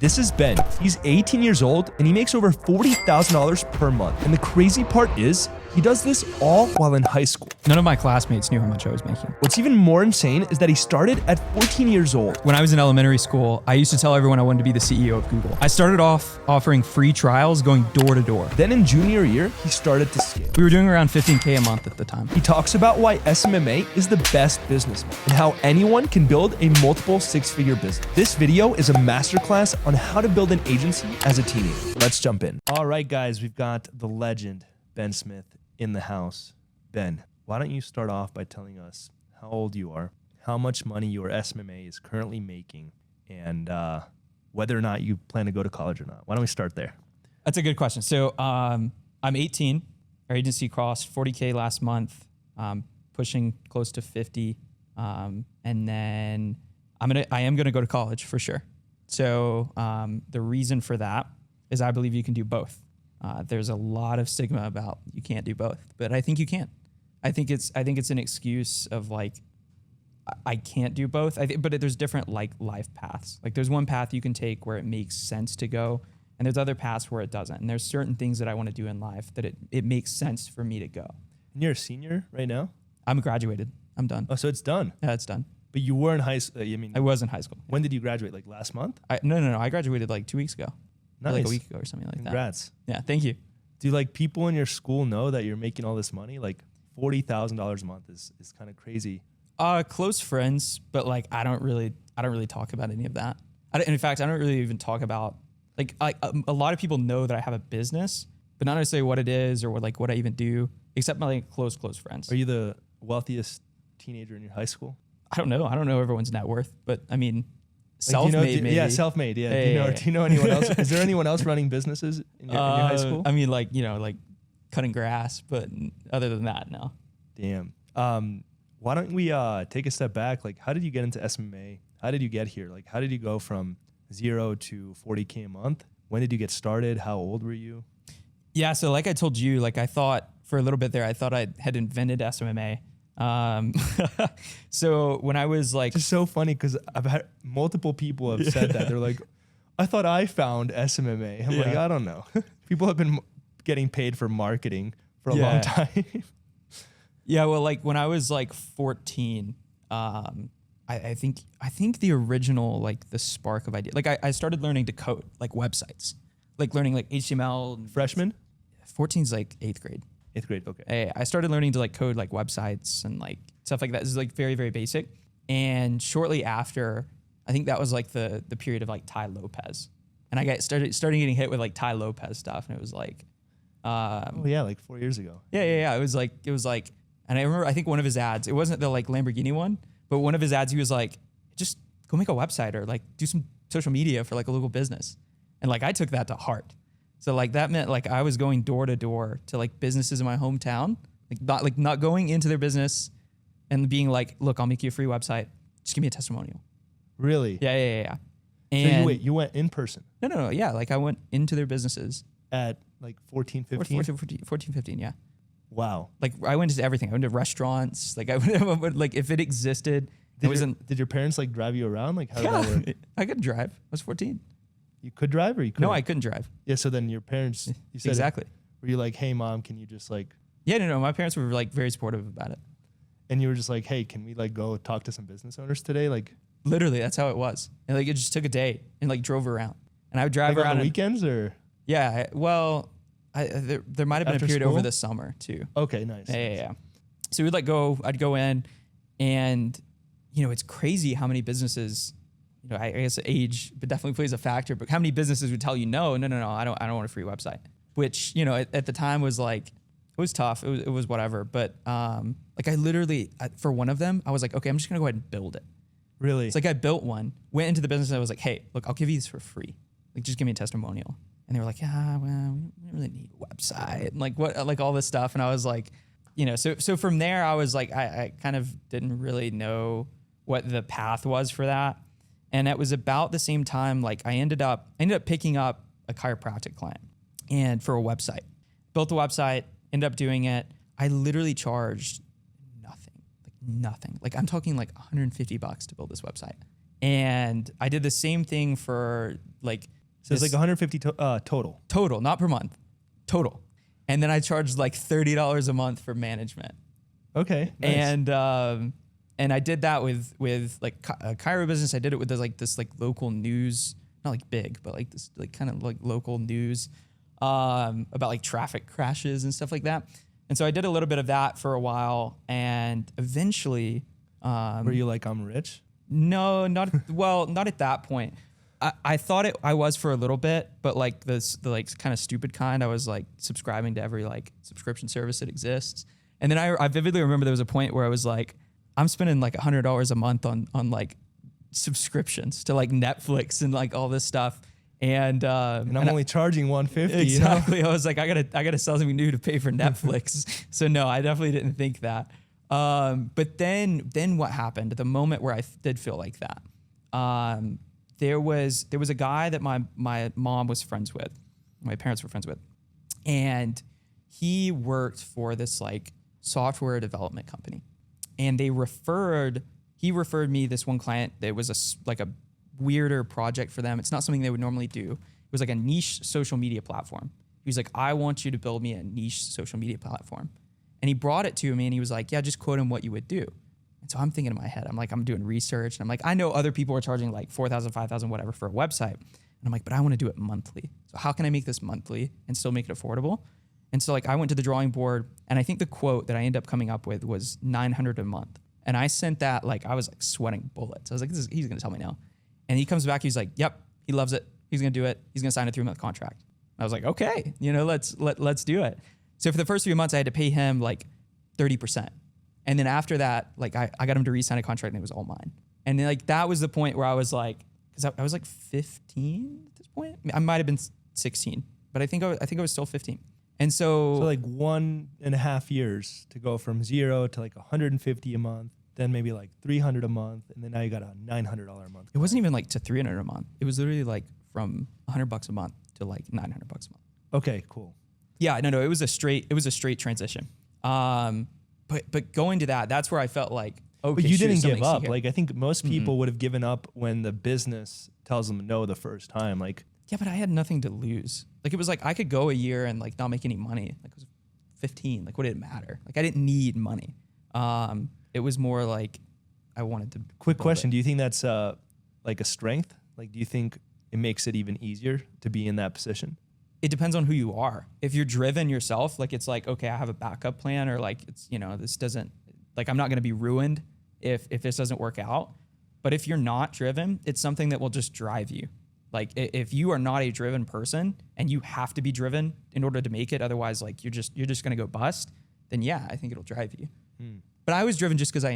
This is Ben. He's 18 years old and he makes over $40,000 per month. And the crazy part is, he does this all while in high school. None of my classmates knew how much I was making. What's even more insane is that he started at 14 years old. When I was in elementary school, I used to tell everyone I wanted to be the CEO of Google. I started off offering free trials going door to door. Then in junior year, he started to scale. We were doing around 15K a month at the time. He talks about why SMMA is the best business model and how anyone can build a multiple six-figure business. This video is a masterclass on how to build an agency as a teenager. Let's jump in. All right, guys, we've got the legend, Ben Smith, in the house. Ben, why don't you start off by telling us how old you are, how much money your SMMA is currently making, and whether or not you plan to go to college or not. Why don't we start there? That's a good question. So I'm 18. Our agency crossed 40K last month, pushing close to 50. And then I am gonna go to college for sure. So the reason for that is I believe you can do both. There's a lot of stigma about you can't do both, but I think you can. I think it's an excuse of like, I can't do both. But there's different like life paths. Like there's one path you can take where it makes sense to go, and there's other paths where it doesn't. And there's certain things that I want to do in life that it makes sense for me to go. And you're a senior right now? I'm graduated. I'm done. Oh, so it's done? Yeah, it's done. But you were in high school. I was in high school. When did you graduate? Like last month? No. I graduated like 2 weeks ago. Nice. Or like a week ago or something like Congrats. that. Yeah, thank you. Do like people in your school know that you're making all this money? Like $40,000 a month is kind of crazy. Close friends, but like I don't really talk about any of that. In fact, I don't really even talk about like a lot of people know that I have a business, but not necessarily what it is or what I even do, except my like close friends. Are you the wealthiest teenager in your high school? I don't know everyone's net worth, but I mean, self-made, maybe. Yeah, self-made. Yeah. Yeah, do you know anyone else? Is there anyone else running businesses in your high school? I mean, like cutting grass, but other than that, no. Damn. Why don't we take a step back? Like, how did you get into SMMA? How did you get here? Like, how did you go from 0 to 40K a month? When did you get started? How old were you? Yeah, so like I told you, like I thought for a little bit there, I thought I had invented SMMA. So when I was like, it's so funny because I've had multiple people have said that. They're like, I thought I found SMMA. I'm like, I don't know. People have been getting paid for marketing for a long time. Yeah, well, like when I was like 14, I think the original, like the spark of idea, like I started learning to code like websites, like learning like HTML. Freshman? 14's like 8th grade. 8th grade, okay. I started learning to like code like websites and like stuff like that. This is like very, very basic. And shortly after, I think that was like the period of like Ty Lopez. And I started getting hit with like Ty Lopez stuff. And it was like, oh yeah, like 4 years ago. Yeah. It was like, and I remember, I think one of his ads, it wasn't the like Lamborghini one, but one of his ads, he was like, just go make a website or like do some social media for like a local business. And like, I took that to heart. So like that meant like I was going door to door to like businesses in my hometown, not going into their business and being like, look, I'll make you a free website. Just give me a testimonial. Really? Yeah. And so you went in person? No. Yeah. Like I went into their businesses. At like 14, 15? 14, 15. Yeah. Wow. Like I went to everything. I went to restaurants. Like I would like if it existed. Did your parents like drive you around? Like how did that work? I could drive. I was 14. You could drive or you couldn't? No, I couldn't drive. Yeah, so then your parents, you said exactly. Were you like, hey mom, can you just like? Yeah, no, my parents were like very supportive about it. And you were just like, hey, can we like go talk to some business owners today? Like literally, that's how it was. And like it just took a day and like drove around. And I would drive like around on the weekends or? Yeah, there might have been a period over the summer too. Okay, nice. Yeah. So I'd go in and it's crazy how many businesses, I guess age but definitely plays a factor, but how many businesses would tell you, no, I don't want a free website, which, at the time was like, it was tough. It was whatever. But like I literally, for one of them, I was like, okay, I'm just going to go ahead and build it. Really? It's like I built one, went into the business and I was like, hey, look, I'll give you this for free. Like, just give me a testimonial. And they were like, yeah, well, we don't really need a website. And like what, like all this stuff. And I was like, so from there I was like, I kind of didn't really know what the path was for that. And it was about the same time, like I ended up picking up a chiropractic client and for a website, built the website, ended up doing it. I literally charged nothing. Like I'm talking like $150 to build this website. And I did the same thing for like, So it's like 150 total. Total, not per month, total. And then I charged like $30 a month for management. Okay. Nice. And I did that with like a Cairo business. I did it with this local news, not like big, but like this like kind of like local news about like traffic crashes and stuff like that. And so I did a little bit of that for a while, and eventually, were you like, I'm rich? No, not at that point. I thought I was for a little bit, but like the like kind of stupid kind. I was like subscribing to every like subscription service that exists. And then I vividly remember there was a point where I was like, I'm spending like $100 a month on like subscriptions to like Netflix and like all this stuff. And I'm only charging $150. Exactly. You know? I was like, I gotta sell something new to pay for Netflix. So no, I definitely didn't think that. But then what happened? The moment where I did feel like that, there was a guy that my mom was friends with, my parents were friends with, and he worked for this like software development company, and he referred me this one client that was like a weirder project for them. It's not something they would normally do. It was like a niche social media platform. He was like, I want you to build me a niche social media platform. And he brought it to me and he was like, yeah, just quote him what you would do. And so I'm thinking in my head, I'm like, I'm doing research. And I'm like, I know other people are charging like 4,000, 5,000, whatever for a website. And I'm like, but I want to do it monthly. So how can I make this monthly and still make it affordable? And so like I went to the drawing board, and I think the quote that I ended up coming up with was $900 a month. And I sent that, like, I was like sweating bullets. I was like, he's going to tell me no. And he comes back, he's like, yep, he loves it. He's going to do it. He's going to sign a 3-month contract. I was like, okay, let's do it. So for the first 3 months, I had to pay him like 30%. And then after that, like I got him to re-sign a contract, and it was all mine. And then like that was the point where I was like, because I was like 15 at this point. I might have been 16, but I think I was still 15. And so like 1.5 years to go from 0 to like 150 a month, then maybe like 300 a month, and then now you got a $900 a month. It wasn't even like to 300 a month. It was literally like from $100 a month to like $900 a month. Okay, cool. Yeah, no, it was a straight transition. But going to that's where I felt like, okay, but you didn't give up. Like I think most people would have given up when the business tells them no the first time. Like, yeah, but I had nothing to lose. Like it was like I could go a year and like not make any money. Like I was 15. Like what did it matter? Like I didn't need money. It was more like I wanted to. Quick question: do you think that's like a strength? Like, do you think it makes it even easier to be in that position? It depends on who you are. If you're driven yourself, like it's like, okay, I have a backup plan, or like it's, this doesn't, like I'm not going to be ruined if this doesn't work out. But if you're not driven, it's something that will just drive you. Like if you are not a driven person and you have to be driven in order to make it, otherwise like you're just going to go bust, then yeah, I think it'll drive you. But I was driven just because I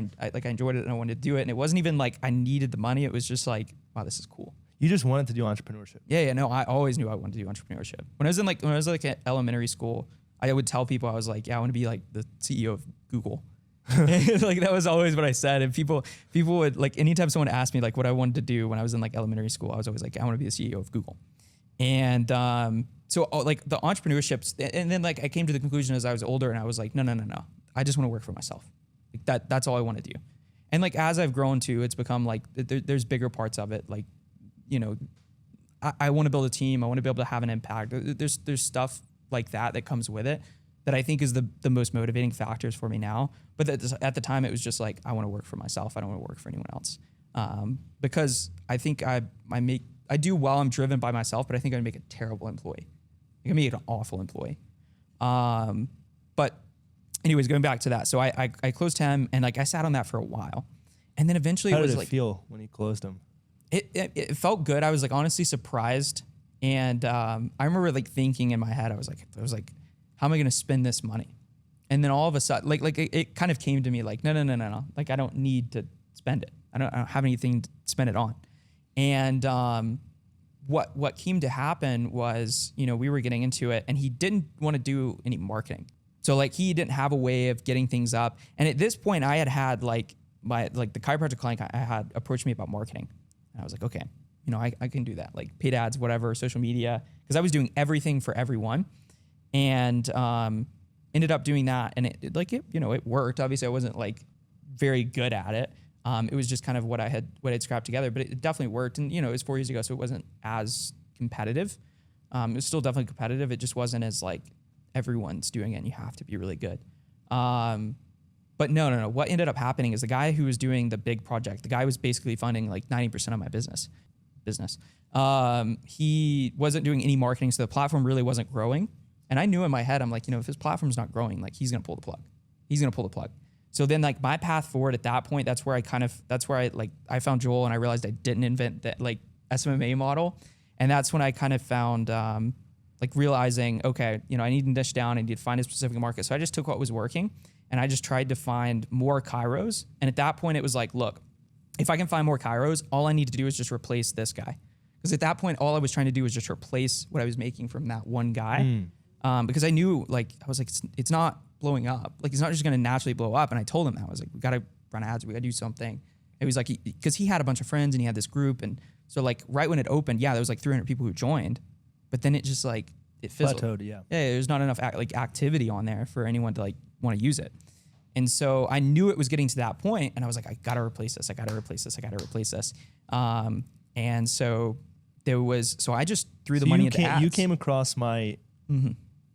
enjoyed it and I wanted to do it. And it wasn't even like I needed the money. It was just like, wow, this is cool. You just wanted to do entrepreneurship. Yeah, no, I always knew I wanted to do entrepreneurship. When I was like at elementary school, I would tell people, I was like, yeah, I want to be like the CEO of Google. Like that was always what I said. And people would like, anytime someone asked me like what I wanted to do when I was in like elementary school, I was always like, I want to be the CEO of Google. And so like the entrepreneurships, and then like I came to the conclusion as I was older, and I was like, no. I just want to work for myself. Like that's all I want to do. And like as I've grown to, it's become like there's bigger parts of it. Like, I want to build a team. I want to be able to have an impact. There's stuff like that comes with it that I think is the most motivating factors for me now. But at the time, it was just like, I want to work for myself. I don't want to work for anyone else. Because I think I do well. I'm driven by myself, but I think I make a terrible employee. I can make an awful employee. But anyways, going back to that. So I closed him, and like I sat on that for a while. And then eventually How it was did it like, feel when you closed him? It felt good. I was like honestly surprised. And I remember like thinking in my head, I was like, how am I going to spend this money? And then all of a sudden, like it kind of came to me like, no. Like I don't need to spend it. I don't have anything to spend it on. And what came to happen was, we were getting into it, and he didn't want to do any marketing. So like he didn't have a way of getting things up. And at this point I had like the chiropractic client I had approached me about marketing. And I was like, okay, I can do that. Like paid ads, whatever, social media, because I was doing everything for everyone, and ended up doing that. And it worked. Obviously I wasn't like very good at it. It was just kind of what I'd scrapped together, but it definitely worked. And, it was 4 years ago, so it wasn't as competitive. It was still definitely competitive. It just wasn't as like everyone's doing it and you have to be really good. But no. What ended up happening is the guy who was doing the big project, the guy was basically funding like 90% of my business. He wasn't doing any marketing, so the platform really wasn't growing. And I knew in my head, I'm like, if his platform's not growing, like he's gonna pull the plug. So then like my path forward at that point, that's where I found Joel and I realized I didn't invent that like SMMA model. And that's when I kind of found like realizing, okay, I need to niche down, I need to find a specific market. So I just took what was working and I just tried to find more Kairos. And at that point it was like, look, if I can find more Kairos, all I need to do is just replace this guy. Because at that point, all I was trying to do was just replace what I was making from that one guy. Because I knew, I was like, it's not blowing up. Like, it's not just going to naturally blow up. And I told him that. I was like, we got to run ads. We got to do something. It was like, because he had a bunch of friends and he had this group. And so, like, right when it opened, there was like 300 people who joined. But then it just, like, it fizzled. Plateaued, yeah. Yeah, there's not enough activity on there for anyone to, like, want to use it. And so I knew it was getting to that point, and I was like, I got to replace this. And so I just threw the money into ads. You came across my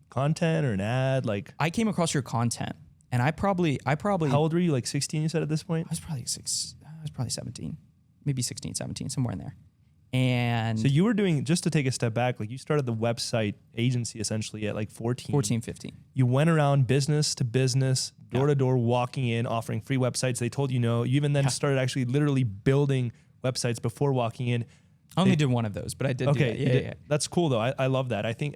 content or an ad, like I came across your content, and I probably. How old were you? Like 16, you said at this point? I was probably 17, maybe 16, 17, somewhere in there. And so you were doing, just to take a step back, like you started the website agency essentially at like 14, 15. You went around business to business, door to door, walking in, offering free websites. They told you no. You even then started actually literally building websites before walking in. I only did one of those, but I did do that. Yeah. That's cool though. I love that. I think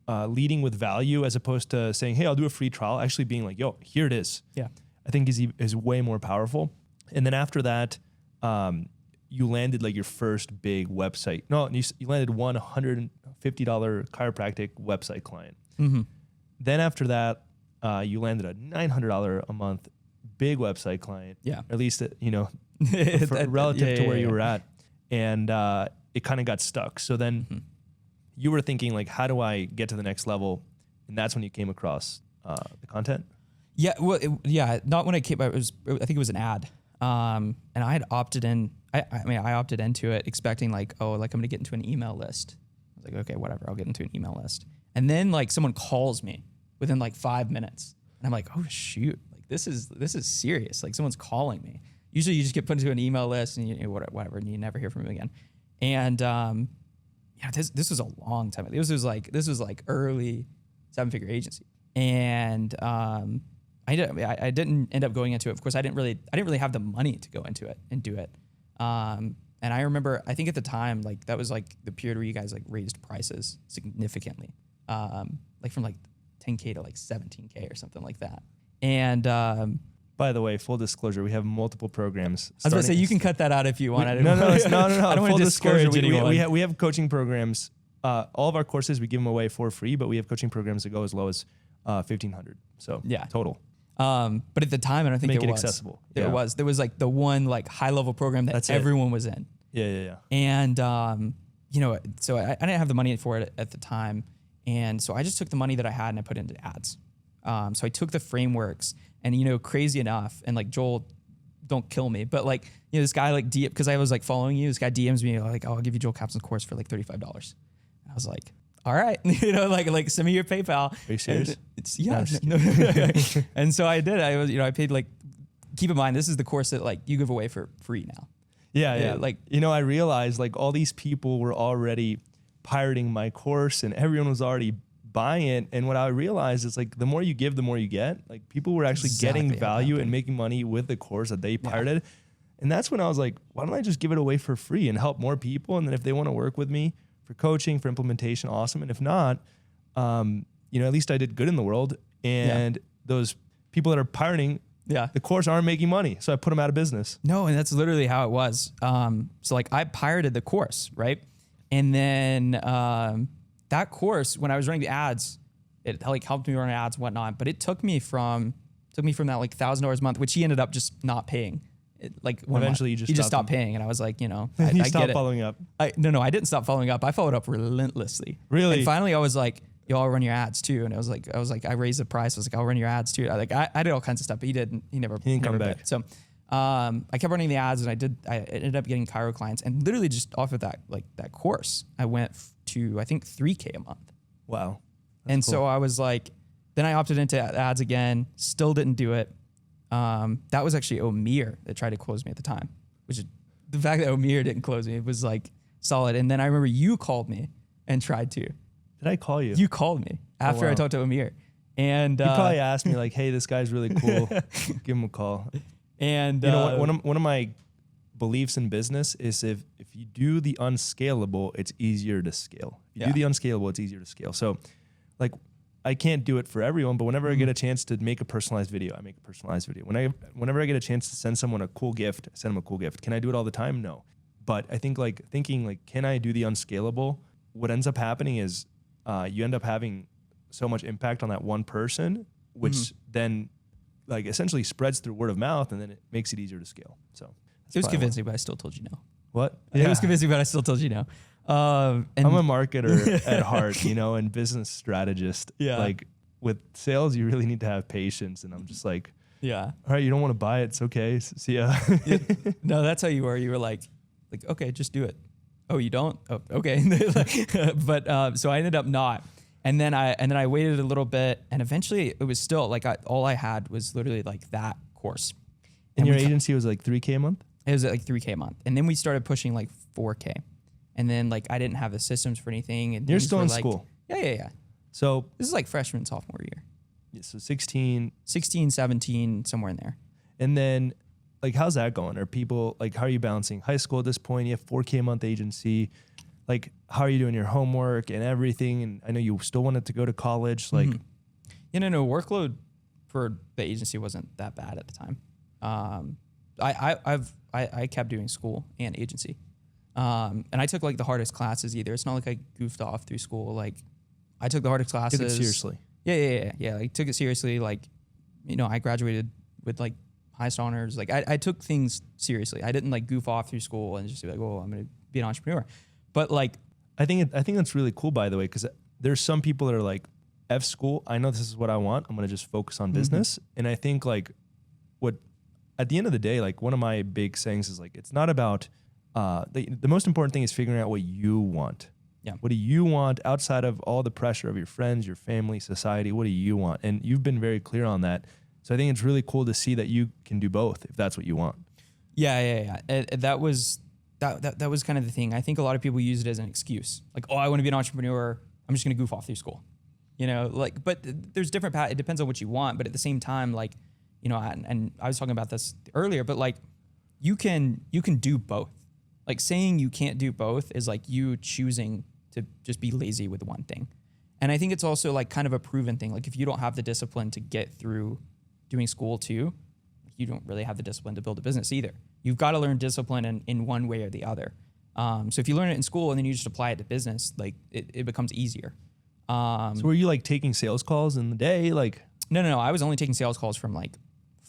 leading with value as opposed to saying, hey, I'll do a free trial, actually being like, yo, here it is. Yeah. I think is way more powerful. And then after that, you landed like your first big website. No, you landed one $150 chiropractic website client. Mm-hmm. Then after that, you landed a $900 a month big website client. Yeah. Or at least, relative to where you were at. And it kind of got stuck. So then you were thinking like, how do I get to the next level? And that's when you came across the content. Yeah. Well, not when I came, I think it was an ad. And I had opted in. I opted into it expecting like, I'm going to get into an email list. I was like, okay, whatever. I'll get into an email list. And then like someone calls me within like 5 minutes and I'm like, oh shoot, like this is serious. Like someone's calling me. Usually you just get put into an email list and whatever, and you never hear from them again. And, this was a long time. This was like early 7-figure agency. And, I didn't end up going into it. Of course, I didn't really have the money to go into it and do it. And I remember, I think at the time, like that was like the period where you guys like raised prices significantly, like from like 10K to like 17K or something like that. And by the way, full disclosure, we have multiple programs. I was going to say, you can cut that out if you want. No. I don't want to discourage anyone. We have coaching programs. All of our courses, we give them away for free, but we have coaching programs that go as low as $1,500. So yeah, total. But at the time, I don't think Make it was accessible. There was like the one like HighLevel program that everyone was in. Yeah. And so I didn't have the money for it at the time, and so I just took the money that I had and I put it into ads. So I took the frameworks, and crazy enough, and like Joel, don't kill me, but like this guy like because I was like following you, this guy DMs me like, oh, I'll give you Joel Kaplan's course for like $35. I was like, all right, like send me your PayPal. Are you serious? And so I did. I paid like, keep in mind, this is the course that like you give away for free now. Yeah. Like, I realized like all these people were already pirating my course and everyone was already buying it. And what I realized is like, the more you give, the more you get. Like people were actually getting value and making money with the course that they pirated. And that's when I was like, why don't I just give it away for free and help more people? And then if they want to work with me for coaching, for implementation, awesome. And if not, at least I did good in the world. And those people that are pirating the course aren't making money. So I put them out of business. No, and that's literally how it was. So like I pirated the course, right? And then that course, when I was running the ads, it like helped me run ads and whatnot. But it took me from that like $1,000 a month, which he ended up just not paying. Eventually you just stopped paying, and I was like, I stopped following up. No, I didn't stop following up. I followed up relentlessly. Really? And finally, I was like, yo, I'll run your ads too. And I was like, I raised the price. I was like, I'll run your ads too. I did all kinds of stuff, but he never come back. So, I kept running the ads, and I ended up getting Cairo clients, and literally just off of that course, I went to, I think, 3K a month. Wow. And so I was like, then I opted into ads again, still didn't do it. That was actually Omir that tried to close me at the time, which is the fact that Omir didn't close me, it was like solid. And then I remember you called me and tried to. Did I call you? You called me after I talked to Omir. And you probably asked me like, hey, this guy's really cool. Give him a call. And you know, one of my beliefs in business is if you do the unscalable, it's easier to scale. If you do the unscalable, it's easier to scale. So like, I can't do it for everyone, but whenever I get a chance to make a personalized video, I make a personalized video. Whenever I get a chance to send someone a cool gift, I send them a cool gift. Can I do it all the time? No. But I think thinking like, can I do the unscalable? What ends up happening is you end up having so much impact on that one person, which then like essentially spreads through word of mouth, and then it makes it easier to scale. So it was convincing, but I still told you no. What? It was convincing, but I still told you no. And I'm a marketer at heart, you know, and business strategist. Yeah. Like with sales, you really need to have patience. And I'm just like, yeah. All right, you don't want to buy it. It's okay. See ya. No, that's how you were. You were like, okay, just do it. Oh, you don't? Oh, okay. But so I ended up not. And then I waited a little bit, and eventually it was still like all I had was literally like that course. And your agency was like 3K a month? It was like 3K a month. And then we started pushing like 4K. And then like I didn't have the systems for anything. And you're still in school? Yeah. So this is like freshman, sophomore year. Yeah, so 16, 17, somewhere in there. And then like, how's that going? Are people like, how are you balancing high school at this point? You have 4K a month agency. Like, how are you doing your homework and everything? And I know you still wanted to go to college. Like, no, workload for the agency wasn't that bad at the time. I kept doing school and agency. And I took like the hardest classes either. It's not like I goofed off through school. Like I took the hardest classes. Took it seriously. Yeah. Like took it seriously. Like, you know, I graduated with like highest honors. Like I took things seriously. I didn't like goof off through school and just be like, oh, I'm going to be an entrepreneur. But like, I think that's really cool, by the way, because there's some people that are like, F school, I know this is what I want. I'm going to just focus on business. And I think like at the end of the day, like one of my big sayings is like, it's not about, the most important thing is figuring out what you want. Yeah. What do you want outside of all the pressure of your friends, your family, society? What do you want? And you've been very clear on that. So I think it's really cool to see that you can do both if that's what you want. Yeah. That was kind of the thing. I think a lot of people use it as an excuse. Like, oh, I want to be an entrepreneur. I'm just going to goof off through school. You know, like, but there's different paths. It depends on what you want. But at the same time, like, you know, and I was talking about this earlier, but like, you can do both. Like saying you can't do both is like you choosing to just be lazy with one thing. And I think it's also like kind of a proven thing. Like if you don't have the discipline to get through doing school too, you don't really have the discipline to build a business either. You've got to learn discipline in one way or the other. So if you learn it in school and then you just apply it to business, like it becomes easier. So were you like taking sales calls in the day? Like No. I was only taking sales calls from like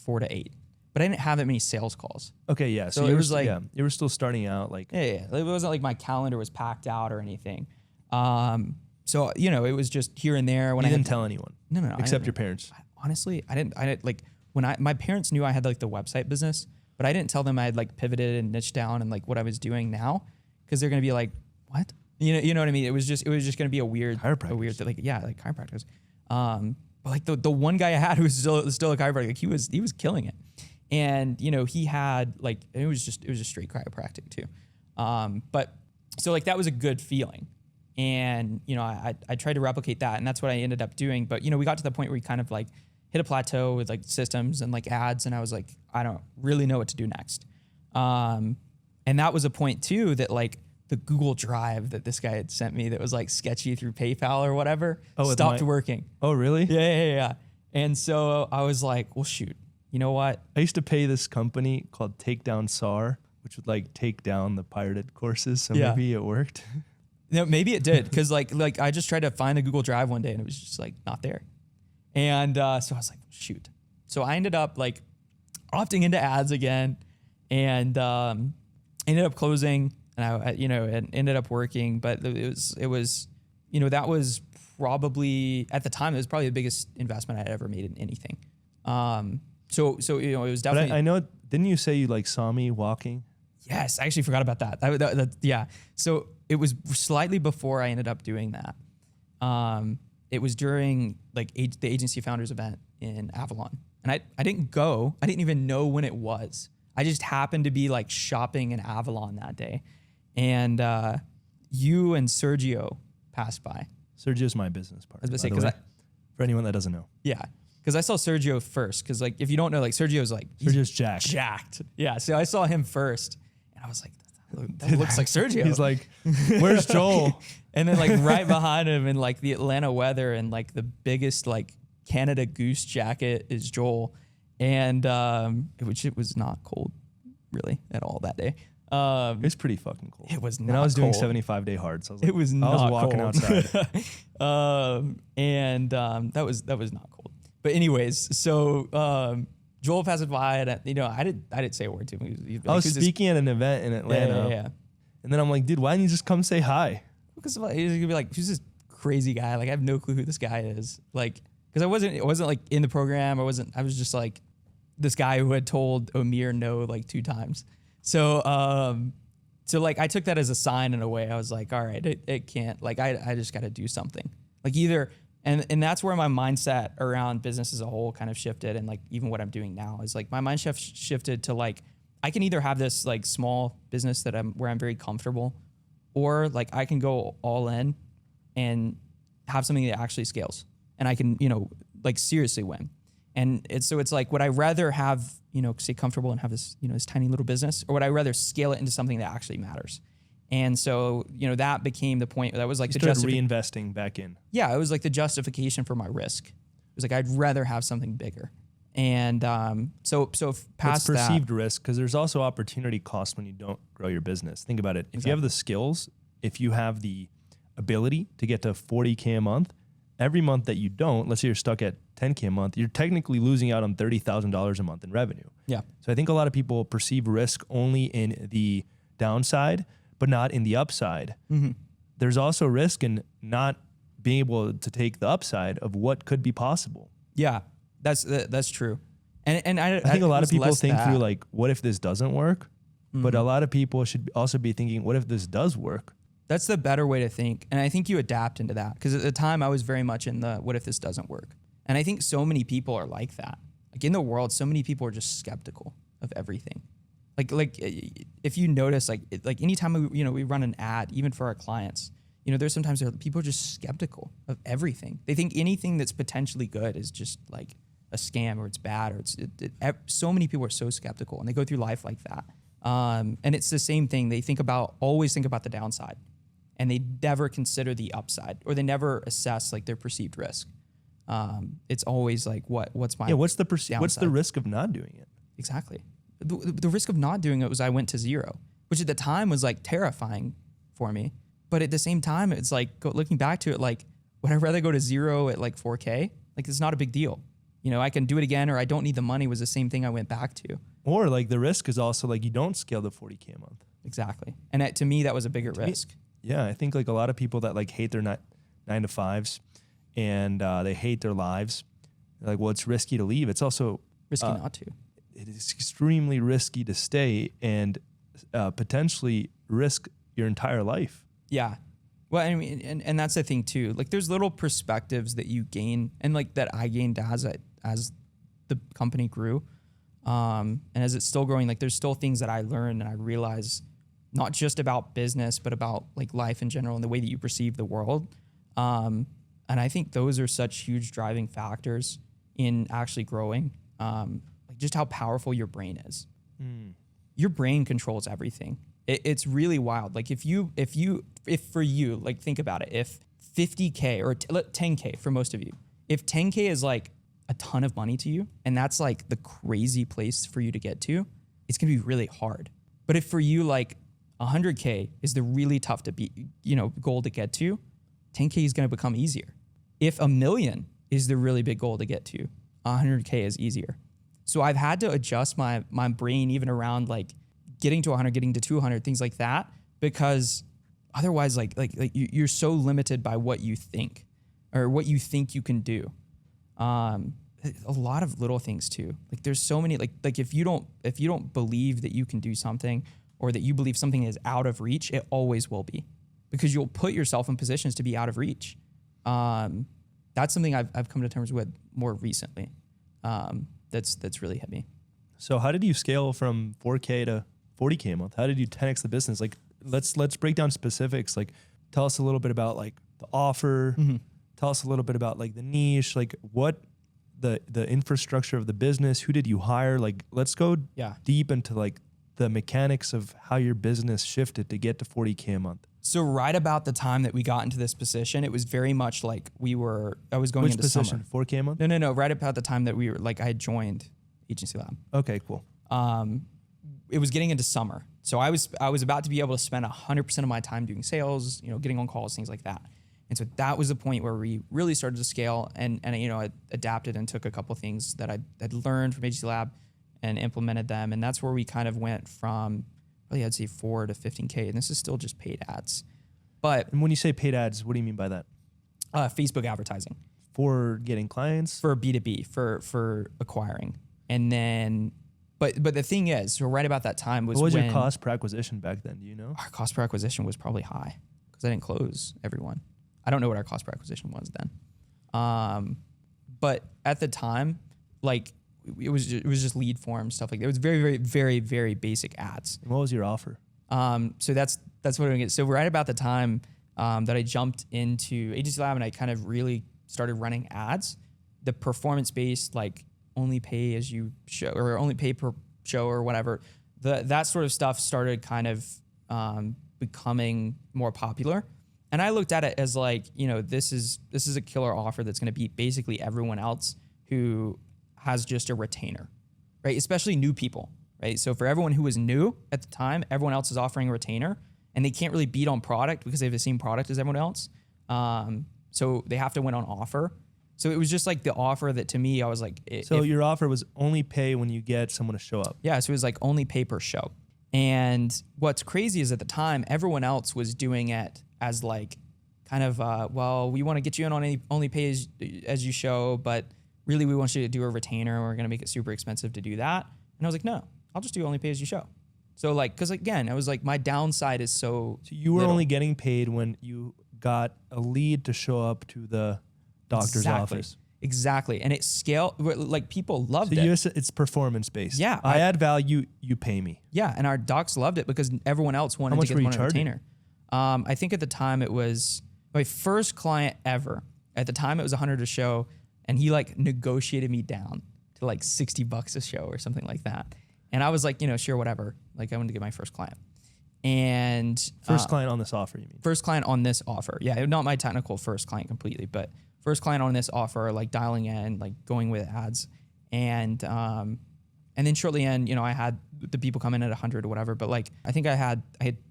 4 to 8, but I didn't have that many sales calls. Okay, yeah. So it was like you were still starting out. Like yeah. It wasn't like my calendar was packed out or anything. So you know, it was just here and there. When you didn't tell anyone. No. Except your parents. Honestly, I didn't like when my parents knew I had like the website business, but I didn't tell them I had like pivoted and niched down and like what I was doing now, because they're gonna be like, what? You know what I mean? It was just gonna be a weird thing. Like chiropractors. But like the one guy I had who was still a chiropractor, like he was killing it, and you know he had like it was just straight chiropractic too. But so like that was a good feeling, and you know I tried to replicate that, and that's what I ended up doing. But you know we got to the point where we kind of like hit a plateau with like systems and like ads, and I was like, I don't really know what to do next. And that was a point too that like the Google Drive that this guy had sent me that was like sketchy through PayPal or whatever stopped working. Oh, really? Yeah. And so I was like, well, shoot, you know what? I used to pay this company called Takedown SAR, which would like take down the pirated courses. So maybe it worked. No, maybe it did. Cause like I just tried to find the Google Drive one day and it was just like not there. And so I was like, shoot. So I ended up like opting into ads again and ended up closing. And I, you know, it ended up working, but it was, you know, that was probably at the time, it was probably the biggest investment I'd ever made in anything. So, you know, it was definitely, but I know, Didn't you say you like saw me walking? Yes, I actually forgot about that. Yeah. So it was slightly before I ended up doing that. It was during like the agency founders event in Avalon. And I didn't go. I didn't even know when it was. I just happened to be like shopping in Avalon that day. And you and Sergio passed by. Sergio's my business partner. I was about to say, for anyone that doesn't know. Yeah. Because I saw Sergio first. Because like, if you don't know, like Sergio's jacked. Jacked. Yeah. So I saw him first. And I was like, that looks like Sergio. He's like, where's Joel? And then like right behind him in like the Atlanta weather and like the biggest like Canada Goose jacket is Joel. And which it was not cold really at all that day. It was pretty fucking cold. It was not And I was doing cold. 75-day hard. So I was like, It was not I was walking cold. outside. That was not cold. But anyways, so Joel passed by and I didn't say a word to him. I was speaking at an event in Atlanta. Yeah. And then I'm like, dude, why didn't you just come say hi? Because he's gonna be like, who's this crazy guy? Like I have no clue who this guy is. Like, because it wasn't like in the program. I was just like this guy who had told Amir no like 2 times. So like I took that as a sign in a way. I was like, all right, it can't, like I just got to do something. Like either, and that's where my mindset around business as a whole kind of shifted. And like even what I'm doing now is like my mind shifted to like, I can either have this like small business where I'm very comfortable, or like I can go all in and have something that actually scales and I can, like seriously win. And it's like, would I rather have, stay comfortable and have this, this tiny little business, or would I rather scale it into something that actually matters? And so, that became the point. That was like you started reinvesting back in. Yeah, it was like the justification for my risk. It was like I'd rather have something bigger. And so past it's perceived risk, because there's also opportunity cost when you don't grow your business. Think about it. If you have the skills, if you have the ability to get to 40K a month, every month that you don't, let's say you're stuck at 10K a month, you're technically losing out on $30,000 a month in revenue. Yeah. So I think a lot of people perceive risk only in the downside, but not in the upside. Mm-hmm. There's also risk in not being able to take the upside of what could be possible. Yeah, that's true. And I think a lot of people think through like, what if this doesn't work? Mm-hmm. But a lot of people should also be thinking, what if this does work? That's the better way to think. And I think you adapt into that. Because at the time I was very much in the, what if this doesn't work? And I think so many people are like that. Like in the world, so many people are just skeptical of everything. Like if you notice, like anytime we run an ad, even for our clients, there's sometimes people are just skeptical of everything. They think anything that's potentially good is just like a scam, or it's bad, or so many people are so skeptical, and they go through life like that. And it's the same thing. They always think about the downside, and they never consider the upside, or they never assess like their perceived risk. It's always like, what's my what's the risk of not doing it? Exactly. The risk of not doing it was I went to 0, which at the time was like terrifying for me. But at the same time, it's like looking back to it, like, would I rather go to 0 at like 4K? Like, it's not a big deal. I can do it again, or I don't need the money was the same thing I went back to. Or like the risk is also like you don't scale to 40K a month. Exactly. And to me, that was a bigger risk. Yeah, I think like a lot of people that like hate their 9 to 5s and they hate their lives. They're like, well, it's risky to leave. It's also risky not to. It is extremely risky to stay and potentially risk your entire life. Yeah. Well, I mean, and that's the thing too. Like there's little perspectives that you gain, and like that I gained as the company grew. And as it's still growing, like there's still things that I learned and I realize, not just about business, but about like life in general and the way that you perceive the world. And I think those are such huge driving factors in actually growing. Like just how powerful your brain is. Your brain controls everything. It's really wild. Like if for you, like think about it, if 50K or 10K for most of you, if 10K is like a ton of money to you, and that's like the crazy place for you to get to, it's gonna be really hard. But if for you, like 100K is the really tough to beat, goal to get to, 10K is gonna become easier. If 1 million is the really big goal to get to, 100K is easier. So I've had to adjust my brain even around like getting to 100, getting to 200, things like that, because otherwise like you're so limited by what you think or what you think you can do. a lot of little things too. Like there's so many, like if you don't believe that you can do something, or that you believe something is out of reach, it always will be, because you'll put yourself in positions to be out of reach. That's something I've come to terms with more recently. That's really hit me. So how did you scale from 4K to 40K a month? How did you 10x the business? Like let's break down specifics. Like tell us a little bit about like the offer. Mm-hmm. Tell us a little bit about like the niche, like what the infrastructure of the business. Who did you hire? Like let's go deep into like the mechanics of how your business shifted to get to 40K a month. So right about the time that we got into this position, it was very much like I was going into position? summer. 4K a month? No. Right about the time that I had joined Agency Lab. Okay, cool. It was getting into summer. So I was about to be able to spend 100% of my time doing sales, getting on calls, things like that. And so that was the point where we really started to scale, and I adapted and took a couple of things that I'd learned from Agency Lab and implemented them. And that's where we kind of went from, really, I'd say 4 to 15K. And this is still just paid ads. And when you say paid ads, what do you mean by that? Facebook advertising. For getting clients? For B2B, for acquiring. And then, but the thing is, so right about that time was what was your cost per acquisition back then? Do you know? Our cost per acquisition was probably high because I didn't close everyone. I don't know what our cost per acquisition was then. But at the time, like it was just lead form stuff like that. It was very, very, very, very basic ads. And what was your offer? So that's what I'm getting. So right about the time that I jumped into Agency Lab and I kind of really started running ads, the performance-based, like only pay as you show or only pay per show or whatever, that sort of stuff started kind of becoming more popular. And I looked at it as like, this is a killer offer that's going to beat basically everyone else who has just a retainer, right? Especially new people, right? So for everyone who was new at the time, everyone else is offering a retainer, and they can't really beat on product because they have the same product as everyone else. So they have to win on offer. So it was just like the offer that to me, I was like... your offer was only pay when you get someone to show up. Yeah, so it was like only pay per show. And what's crazy is at the time, everyone else was doing it as like kind of, we want to get you in on only pay as you show, but really we want you to do a retainer. We're going to make it super expensive to do that. And I was like, no, I'll just do only pay as you show. So like, cause again, I was like, my downside is so you were little. Only getting paid when you got a lead to show up to the doctor's office. Exactly. And it scaled, like people loved it. So it's performance based. Yeah. I add value, you pay me. Yeah. And our docs loved it because everyone else wanted to get them on a retainer. I think at the time it was my first client ever. At the time it was 100 a show, and he like negotiated me down to like $60 a show or something like that. And I was like, sure, whatever. Like I wanted to get my first client. And first client on this offer, you mean? First client on this offer. Yeah. Not my technical first client completely, but first client on this offer, like dialing in, like going with ads. And then shortly in, I had the people come in at 100 or whatever, but like, I think I had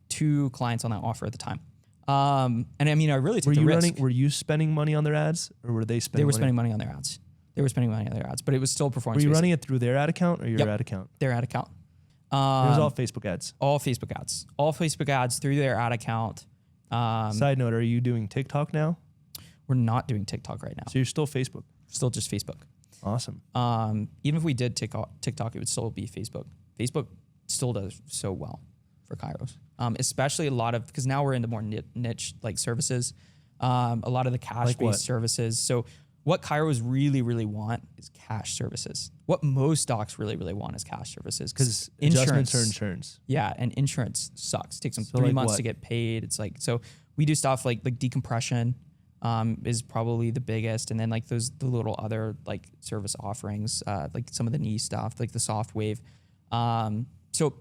2 clients on that offer at the time. And I mean, I really took the risk. Were you spending money on their ads, or were they spending? They were spending money on their ads. They were spending money on their ads, but it was still performance. Were you running it through their ad account or your ad account? Their ad account. It was all Facebook ads. All Facebook ads. All Facebook ads through their ad account. Side note: are you doing TikTok now? We're not doing TikTok right now. So you're still Facebook. Still just Facebook. Awesome. Even if we did TikTok, it would still be Facebook. Facebook still does so well for Kairos. Especially a lot of, because now we're into more niche like services. A lot of the cash-based services. So what Kairos really, really want is cash services. What most docs really, really want is cash services. Because adjustments are insurance. Yeah, and insurance sucks. It takes them 3 months to get paid. It's like, so we do stuff like decompression is probably the biggest. And then like the little other like service offerings, like some of the knee stuff, like the soft wave. So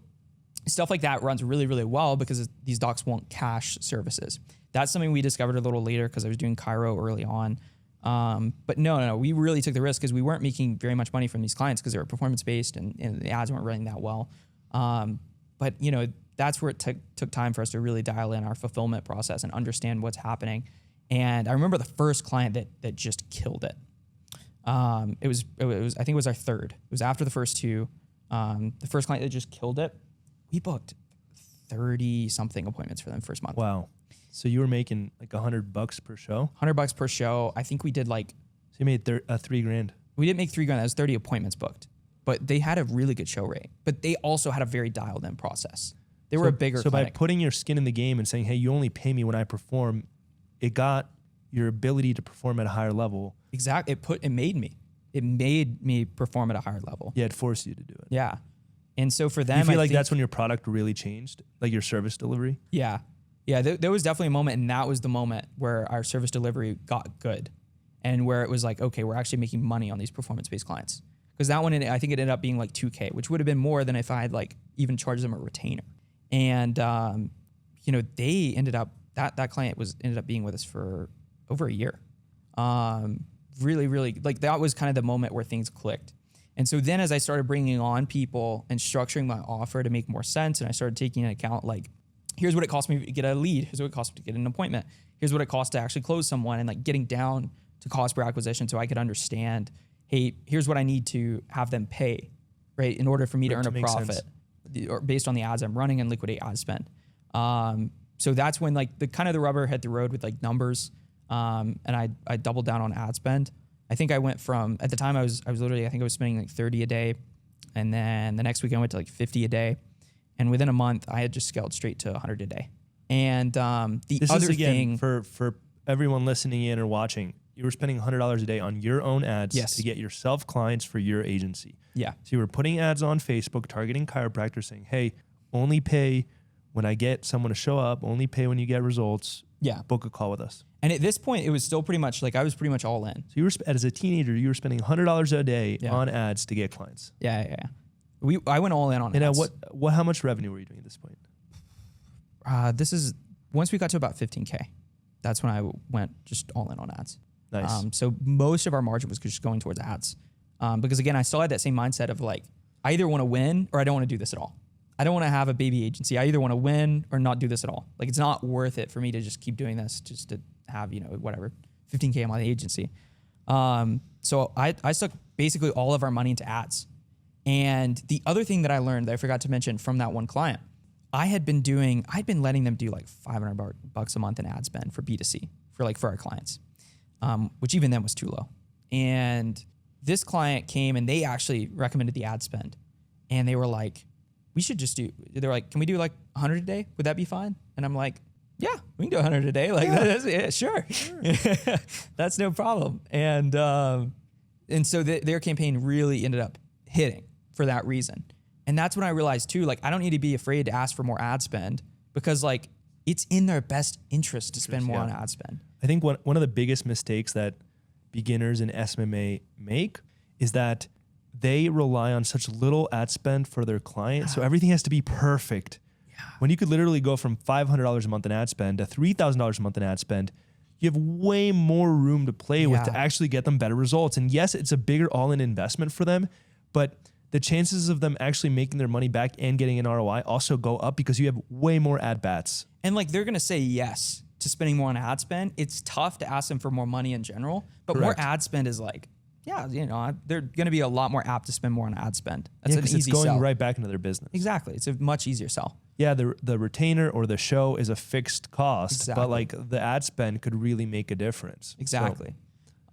stuff like that runs really, really well because these docs want cash services. That's something we discovered a little later because I was doing Cairo early on. But no, we really took the risk because we weren't making very much money from these clients because they were performance-based and the ads weren't running that well. But that's where it took time for us to really dial in our fulfillment process and understand what's happening. And I remember the first client that just killed it. It was I think it was our third. It was after the first 2. The first client that just killed it, we booked 30 something appointments for them first month. Wow. So you were making like $100 per show? $100 per show. I think we did like... So you made $3,000. We didn't make $3 grand. That was 30 appointments booked. But they had a really good show rate. But they also had a very dialed in process. They were a bigger clinic. By putting your skin in the game and saying, hey, you only pay me when I perform, it got your ability to perform at a higher level. Exactly. It made me perform at a higher level. Yeah, it forced you to do it. Yeah. And so for them, you feel like that's when your product really changed, like your service delivery? Yeah. Yeah, there was definitely a moment, and that was the moment where our service delivery got good and where it was like, okay, we're actually making money on these performance-based clients. Because that one, I think it ended up being like $2K, which would have been more than if I had like even charged them a retainer. And, they ended up, that client ended up being with us for over a year. Really, really, like that was kind of the moment where things clicked. And so then as I started bringing on people and structuring my offer to make more sense, and I started taking into account like, here's what it costs me to get a lead. Here's what it costs me to get an appointment. Here's what it costs to actually close someone, and like getting down to cost per acquisition so I could understand, hey, here's what I need to have them pay, right, in order for me to earn a profit or based on the ads I'm running and liquidate ad spend. So that's when like the rubber hit the road with like numbers, and I doubled down on ad spend. I think I went from, at the time I was literally, I think I was spending like 30 a day, and then the next week I went to like 50 a day. And within a month, I had just scaled straight to 100 a day. And this other thing for everyone listening in or watching, you were spending $100 a day on your own ads to get yourself clients for your agency. Yeah. So you were putting ads on Facebook, targeting chiropractors, saying, hey, only pay when I get someone to show up, only pay when you get results. Yeah. Book a call with us. And at this point, it was still pretty much like I was pretty much all in. So you were, as a teenager, you were spending $100 a day on ads to get clients. Yeah. I went all in on ads. And how much revenue were you doing at this point? Once we got to about 15K, that's when I went just all in on ads. Nice. So most of our margin was just going towards ads. Because again, I still had that same mindset of like, I either want to win or I don't want to do this at all. I don't want to have a baby agency. I either want to win or not do this at all. Like it's not worth it for me to just keep doing this just to have, 15K on my agency. So I stuck basically all of our money into ads. And the other thing that I learned that I forgot to mention from that one client, I'd been letting them do like $500 a month in ad spend for B2C for our clients, which even then was too low. And this client came and they actually recommended the ad spend, and they were like, they're like, can we do like 100 a day? Would that be fine? And I'm like, yeah, we can do 100 a day. Like, sure. That's no problem. And so their campaign really ended up hitting for that reason. And that's when I realized too, like, I don't need to be afraid to ask for more ad spend because like it's in their best interest to spend more on ad spend. I think one of the biggest mistakes that beginners in SMMA make is that they rely on such little ad spend for their clients. So everything has to be perfect. Yeah. When you could literally go from $500 a month in ad spend to $3,000 a month in ad spend, you have way more room to play with to actually get them better results. And yes, it's a bigger all-in investment for them, but the chances of them actually making their money back and getting an ROI also go up because you have way more at-bats. And like they're going to say yes to spending more on ad spend. It's tough to ask them for more money in general, but more ad spend is like, they're going to be a lot more apt to spend more on ad spend. That's an easy it's going sell. right back into their business. Exactly. It's a much easier sell. Yeah, the retainer or the show is a fixed cost, but like the ad spend could really make a difference. Exactly.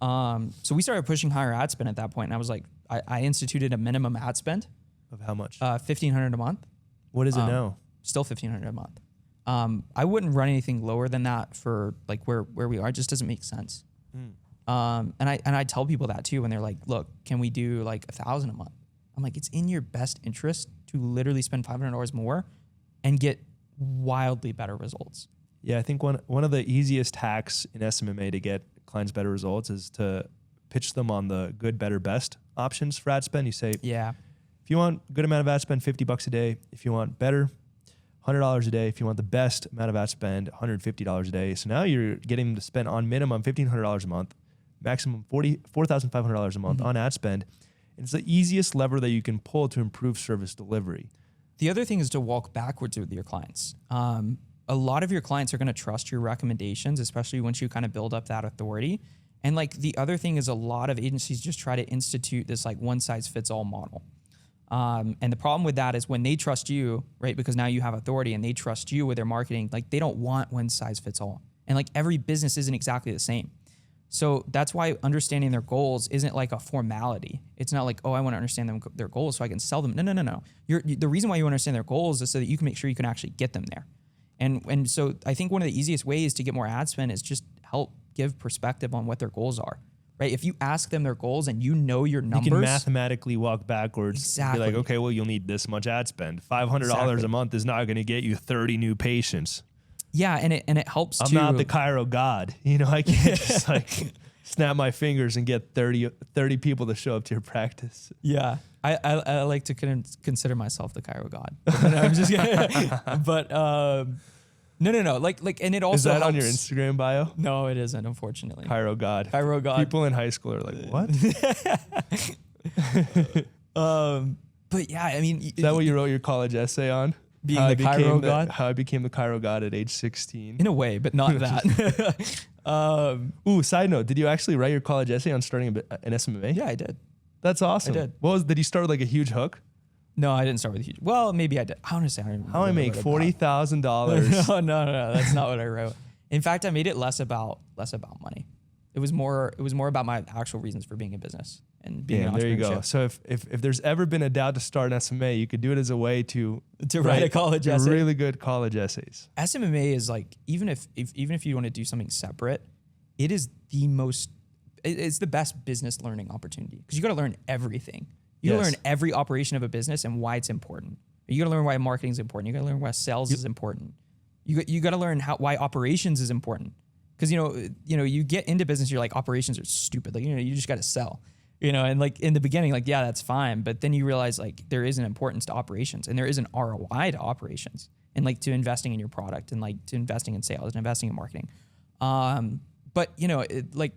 So we started pushing higher ad spend at that point, and I was like, I instituted a minimum ad spend of how much? $1,500 a month. What is it now? Still $1,500 a month. I wouldn't run anything lower than that for like where we are. It just doesn't make sense. And I tell people that too when they're like, look, can we do like $1,000 a month? I'm like, it's in your best interest to literally spend $500 more and get wildly better results. Yeah, I think one of the easiest hacks in SMMA to get clients better results is to pitch them on the good, better, best options for ad spend. You say, if you want a good amount of ad spend, $50 a day. If you want better, $100 a day. If you want the best amount of ad spend, $150 a day. So now you're getting them to spend on minimum $1,500 a month, maximum $4,500 a month on ad spend. And it's the easiest lever that you can pull to improve service delivery. The other thing is to walk backwards with your clients. A lot of your clients are going to trust your recommendations, especially once you kind of build up that authority. And like the other thing is a lot of agencies just try to institute this like one size fits all model. And the problem with that is when they trust you, right? Because now you have authority and they trust you with their marketing, like they don't want one size fits all. And like every business isn't exactly the same. So that's why understanding their goals isn't like a formality. It's not like, oh, I want to understand their goals so I can sell them. No. The reason why you understand their goals is so that you can make sure you can actually get them there. And so I think one of the easiest ways to get more ad spend is just help give perspective on what their goals are, right? If you ask them their goals and you know your numbers. You can mathematically walk backwards. Exactly. Be like, okay, well, you'll need this much ad spend. $500 a month is not going to get you 30 new patients. Yeah, and it helps I'm not the Chiro god. You know, I can't just like snap my fingers and get 30 people to show up to your practice. Yeah. I like to consider myself the Chiro god. I'm just kidding. But no. Like, and it also is that helps. on your Instagram bio? No, it isn't, unfortunately. Chiro god. Chiro god. People in high school are like, what? But yeah, I mean, Is that what you wrote your college essay on? Being the Chiro god? How I became the Chiro god at age 16. In a way, but not that. Ooh, side note, did you actually write your college essay on starting an SMMA? Yeah, I did. That's awesome. I did. Did you start with like a huge hook? No, I didn't start with a huge. Well, maybe I did. Honestly, I don't even How I make $40,000. No, that's not what I wrote. In fact, I made it less about money. It was more about my actual reasons for being in business and being an entrepreneurship. There you go. So if there's ever been a doubt to start an SMA, you could do it as a way to write a college essay. Really good college essays. SMMA is like, even if you want to do something separate, it is it's the best business learning opportunity because you got to learn everything. You got to learn every operation of a business and why it's important. You got to learn why marketing is important. You got to learn why sales is important. You got to learn why operations is important. Because you get into business, you're like, operations are stupid. Like, you just got to sell. And like in the beginning, like, yeah, that's fine. But then you realize like there is an importance to operations and there is an ROI to operations and like to investing in your product and like to investing in sales and investing in marketing. But like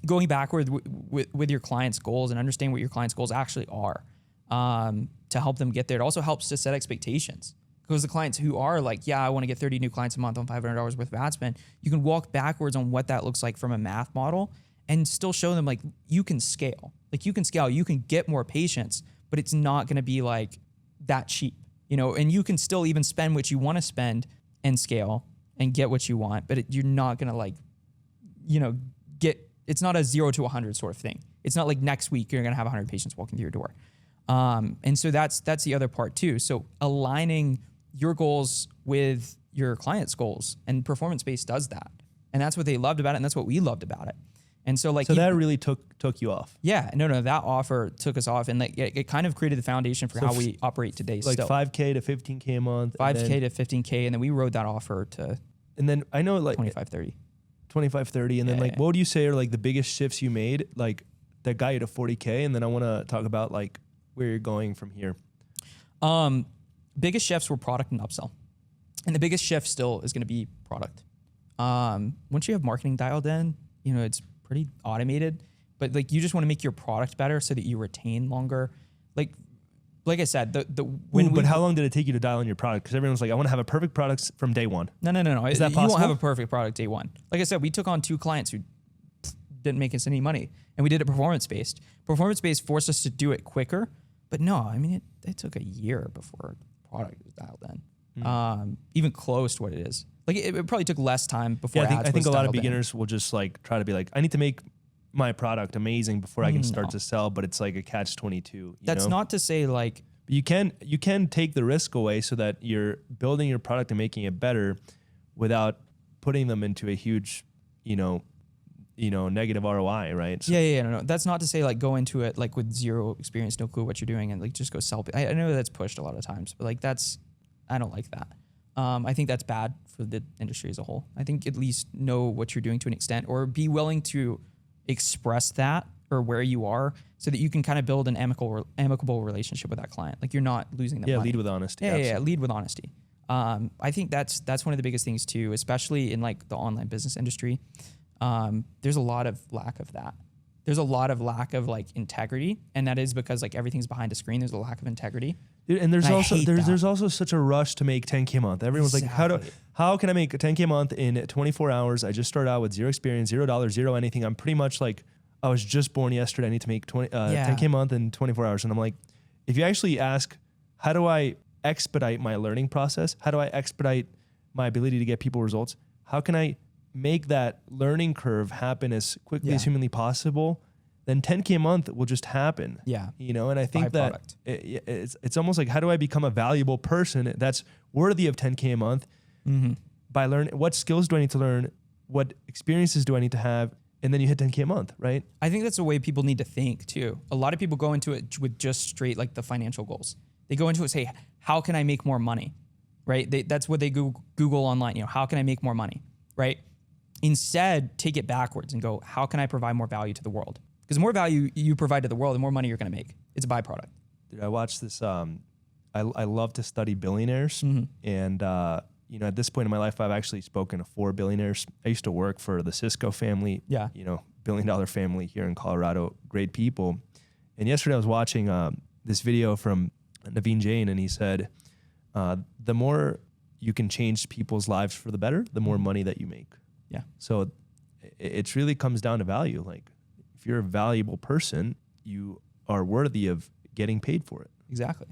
going backward with your clients' goals and understanding what your clients' goals actually are to help them get there. It also helps to set expectations. Because the clients who are like, yeah, I want to get 30 new clients a month on $500 worth of ad spend, you can walk backwards on what that looks like from a math model and still show them like you can scale. Like you can get more patients, but it's not going to be like that cheap, and you can still even spend what you want to spend and scale and get what you want, but you're not going to like, it's not a 0 to 100 sort of thing. It's not like next week you're going to have 100 patients walking through your door. And so that's the other part too. So aligning your goals with your client's goals, and performance-based does that. And that's what they loved about it. And that's what we loved about it. And so like, that really took you off. Yeah, no, that offer took us off. And like, it kind of created the foundation for how we operate today. Like still. 5K to 15K a month. 5K to 15K. And then we rode that offer to, and then I know like 25-30. 25-30. And then like, what would you say are like the biggest shifts you made, like that got you to 40K? And then I want to talk about like where you're going from here. Biggest shifts were product and upsell. And the biggest shift still is going to be product. Once you have marketing dialed in, it's pretty automated, but like you just want to make your product better so that you retain longer. Like I said, but how long did it take you to dial in your product? Because everyone's like, I want to have a perfect product from day one. No. Is that possible? You won't have a perfect product day one. Like I said, we took on 2 clients who didn't make us any money, and we did it performance-based. Performance-based forced us to do it quicker, but no, I mean, it took a year before product was dialed in, even close to what it is. Like it probably took less time before. Yeah, I think a lot of beginners will just like try to be like, I need to make my product amazing before I can start to sell, but it's like a catch-22. That's not to say like you can take the risk away so that you're building your product and making it better without putting them into a huge, negative ROI, right? So no. That's not to say like go into it like with zero experience, no clue what you're doing, and like just go sell. I know that's pushed a lot of times, but like I don't like that. I think that's bad for the industry as a whole. I think at least know what you're doing to an extent, or be willing to express that or where you are, so that you can kind of build an amicable relationship with that client. Like you're not losing them. Yeah, lead with honesty. Yeah, lead with honesty. I think that's one of the biggest things too, especially in like the online business industry. There's a lot of lack of that. There's a lot of lack of like integrity, and that is because like everything's behind a screen. There's a lack of integrity. Dude, and there's also such a rush to make 10K a month. Everyone's like, how can I make a 10K a month in 24 hours? I just started out with zero experience, $0, zero anything. I'm pretty much like, I was just born yesterday. I need to make 10K a month in 24 hours. And I'm like, if you actually ask, how do I expedite my learning process? How do I expedite my ability to get people results? How can I make that learning curve happen as quickly as humanly possible, then 10K a month will just happen. Yeah. You know, and I think that it's almost like, how do I become a valuable person that's worthy of 10K a month by learning what skills do I need to learn? What experiences do I need to have? And then you hit 10K a month, right? I think that's the way people need to think too. A lot of people go into it with just straight like the financial goals. They go into it, say, how can I make more money? Right? That's what they Google online. You know, how can I make more money? Right? Instead, take it backwards and go, how can I provide more value to the world? Because the more value you provide to the world, the more money you're going to make. It's a byproduct. Dude, I watched this. I love to study billionaires, and you know, at this point in my life, I've actually spoken to 4 billionaires. I used to work for the Cisco family. Yeah. You know, $1 billion family here in Colorado. Great people. And yesterday I was watching this video from Naveen Jain, and he said, the more you can change people's lives for the better, the more money that you make. Yeah. So it really comes down to value. Like, if you're a valuable person, you are worthy of getting paid for it. Exactly.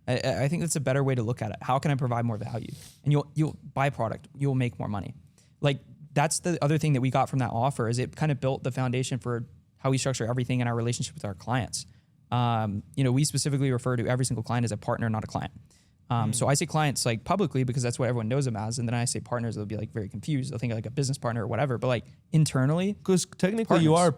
I think that's a better way to look at it. How can I provide more value? And you'll byproduct, you'll make more money. Like, that's the other thing that we got from that offer, is it kind of built the foundation for how we structure everything in our relationship with our clients. You know, we specifically refer to every single client as a partner, not a client. So I say clients like publicly because that's what everyone knows them as. And then I say partners, they'll be like very confused. They'll think like a business partner or whatever, but like internally. Because technically you are